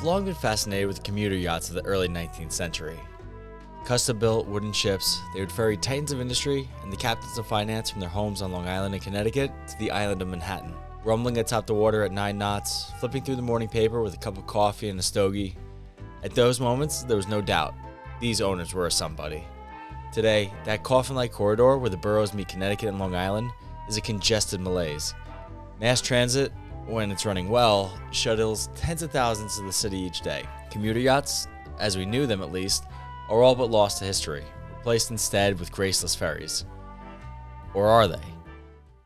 I've long been fascinated with the commuter yachts of the early 19th century. Custom-built wooden ships, they would ferry titans of industry and the captains of finance from their homes on Long Island and Connecticut to the island of Manhattan. Rumbling atop the water at 9 knots, flipping through the morning paper with a cup of coffee and a stogie. At those moments, there was no doubt, these owners were a somebody. Today, that coffin-like corridor where the boroughs meet Connecticut and Long Island is a congested malaise. Mass transit, when it's running well, shuttles tens of thousands to the city each day. Commuter yachts, as we knew them at least, are all but lost to history, replaced instead with graceless ferries. Or are they?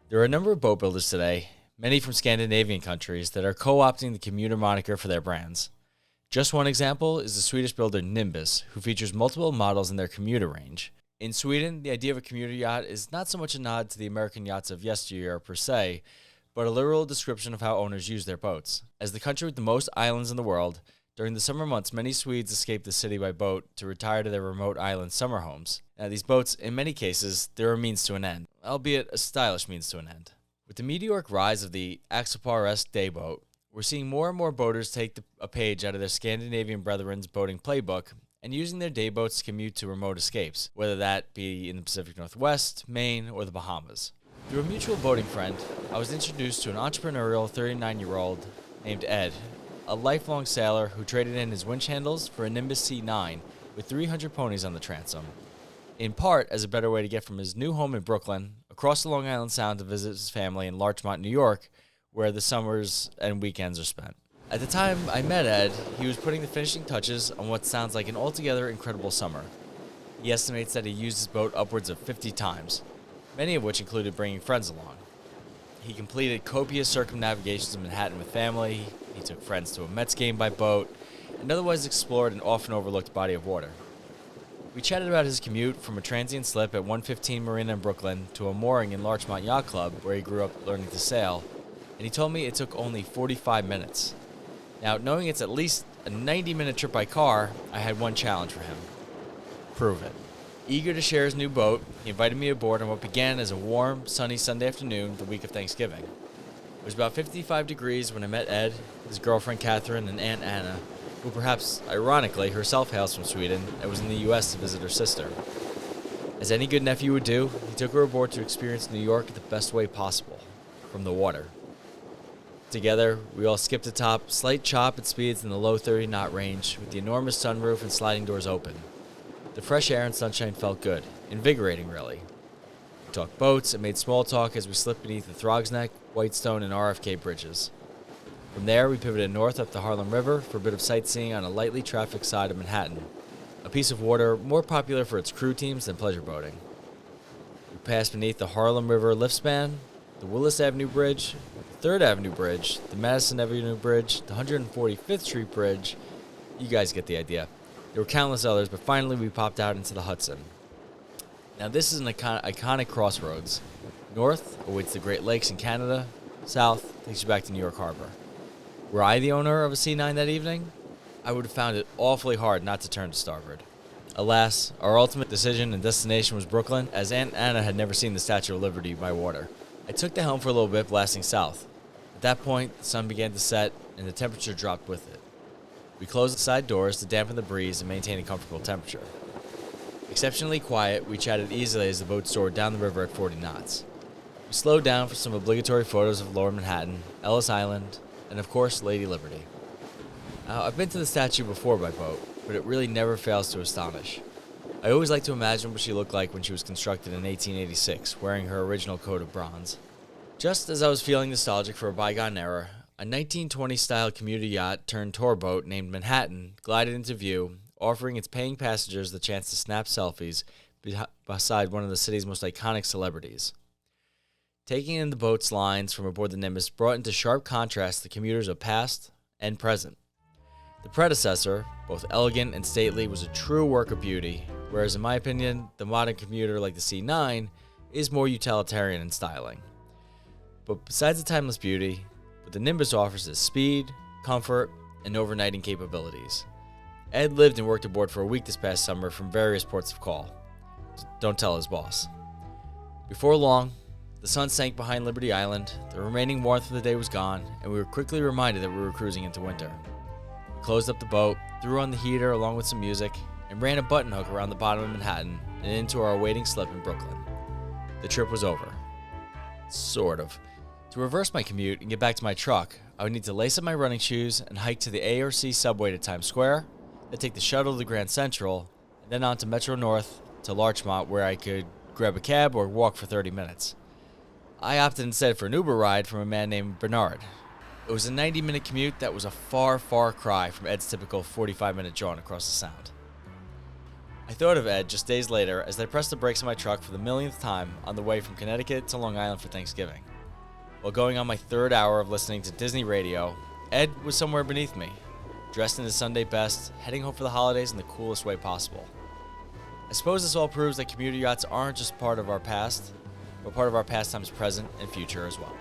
There are a number of boat builders today, many from Scandinavian countries, that are co-opting the commuter moniker for their brands. Just one example is the Swedish builder Nimbus, who features multiple models in their commuter range. In Sweden, the idea of a commuter yacht is not so much a nod to the American yachts of yesteryear per se, but a literal description of how owners use their boats. As the country with the most islands in the world, during the summer months, many Swedes escape the city by boat to retire to their remote island summer homes. Now, these boats, in many cases, they're a means to an end, albeit a stylish means to an end. With the meteoric rise of the Axopar-esque dayboat, we're seeing more and more boaters take a page out of their Scandinavian brethren's boating playbook and using their dayboats to commute to remote escapes, whether that be in the Pacific Northwest, Maine, or the Bahamas. Through a mutual boating friend, I was introduced to an entrepreneurial 39-year-old named Ed, a lifelong sailor who traded in his winch handles for a Nimbus C9 with 300 ponies on the transom, in part as a better way to get from his new home in Brooklyn across the Long Island Sound to visit his family in Larchmont, New York, where the summers and weekends are spent. At the time I met Ed, he was putting the finishing touches on what sounds like an altogether incredible summer. He estimates that he used his boat upwards of 50 times, many of which included bringing friends along. He completed copious circumnavigations of Manhattan with family, he took friends to a Mets game by boat, and otherwise explored an often overlooked body of water. We chatted about his commute from a transient slip at 115 Marina in Brooklyn to a mooring in Larchmont Yacht Club, where he grew up learning to sail, and he told me it took only 45 minutes. Now, knowing it's at least a 90-minute trip by car, I had one challenge for him. Prove it. Eager to share his new boat, he invited me aboard on what began as a warm, sunny Sunday afternoon the week of Thanksgiving. It was about 55 degrees when I met Ed, his girlfriend Catherine, and Aunt Anna, who perhaps, ironically, herself hails from Sweden and was in the U.S. to visit her sister. As any good nephew would do, he took her aboard to experience New York the best way possible, from the water. Together, we all skipped atop slight chop at speeds in the low 30-knot range with the enormous sunroof and sliding doors open. The fresh air and sunshine felt good, invigorating really. We talked boats and made small talk as we slipped beneath the Throgsneck, Whitestone, and RFK bridges. From there, we pivoted north up the Harlem River for a bit of sightseeing on a lightly trafficked side of Manhattan, a piece of water more popular for its crew teams than pleasure boating. We passed beneath the Harlem River lift span, the Willis Avenue Bridge, the 3rd Avenue Bridge, the Madison Avenue Bridge, the 145th Street Bridge. You guys get the idea. There were countless others, but finally we popped out into the Hudson. Now this is an iconic crossroads. North awaits the Great Lakes in Canada. South takes you back to New York Harbor. Were I the owner of a C9 that evening, I would have found it awfully hard not to turn to starboard. Alas, our ultimate decision and destination was Brooklyn, as Aunt Anna had never seen the Statue of Liberty by water. I took the helm for a little bit, blasting south. At that point, the sun began to set, and the temperature dropped with it. We closed the side doors to dampen the breeze and maintain a comfortable temperature. Exceptionally quiet, we chatted easily as the boat soared down the river at 40 knots. We slowed down for some obligatory photos of Lower Manhattan, Ellis Island, and of course, Lady Liberty. Now, I've been to the statue before by boat, but it really never fails to astonish. I always like to imagine what she looked like when she was constructed in 1886, wearing her original coat of bronze. Just as I was feeling nostalgic for a bygone era, a 1920-style commuter yacht turned tour boat named Manhattan glided into view, offering its paying passengers the chance to snap selfies beside one of the city's most iconic celebrities. Taking in the boat's lines from aboard the Nimbus brought into sharp contrast the commuters of past and present. The predecessor, both elegant and stately, was a true work of beauty, whereas in my opinion, the modern commuter like the C9 is more utilitarian in styling. But besides the timeless beauty, what the Nimbus offers is speed, comfort, and overnighting capabilities. Ed lived and worked aboard for a week this past summer from various ports of call. Don't tell his boss. Before long, the sun sank behind Liberty Island, the remaining warmth of the day was gone, and we were quickly reminded that we were cruising into winter. We closed up the boat, threw on the heater along with some music, and ran a button hook around the bottom of Manhattan and into our awaiting slip in Brooklyn. The trip was over. Sort of. To reverse my commute and get back to my truck, I would need to lace up my running shoes and hike to the A or C subway to Times Square, then take the shuttle to Grand Central, and then on to Metro North to Larchmont, where I could grab a cab or walk for 30 minutes. I opted instead for an Uber ride from a man named Bernard. It was a 90-minute commute that was a far, far cry from Ed's typical 45-minute jaunt across the Sound. I thought of Ed just days later as I pressed the brakes on my truck for the millionth time on the way from Connecticut to Long Island for Thanksgiving. While going on my third hour of listening to Disney radio, Ed was somewhere beneath me, dressed in his Sunday best, heading home for the holidays in the coolest way possible. I suppose this all proves that commuter yachts aren't just part of our past, but part of our pastimes present and future as well.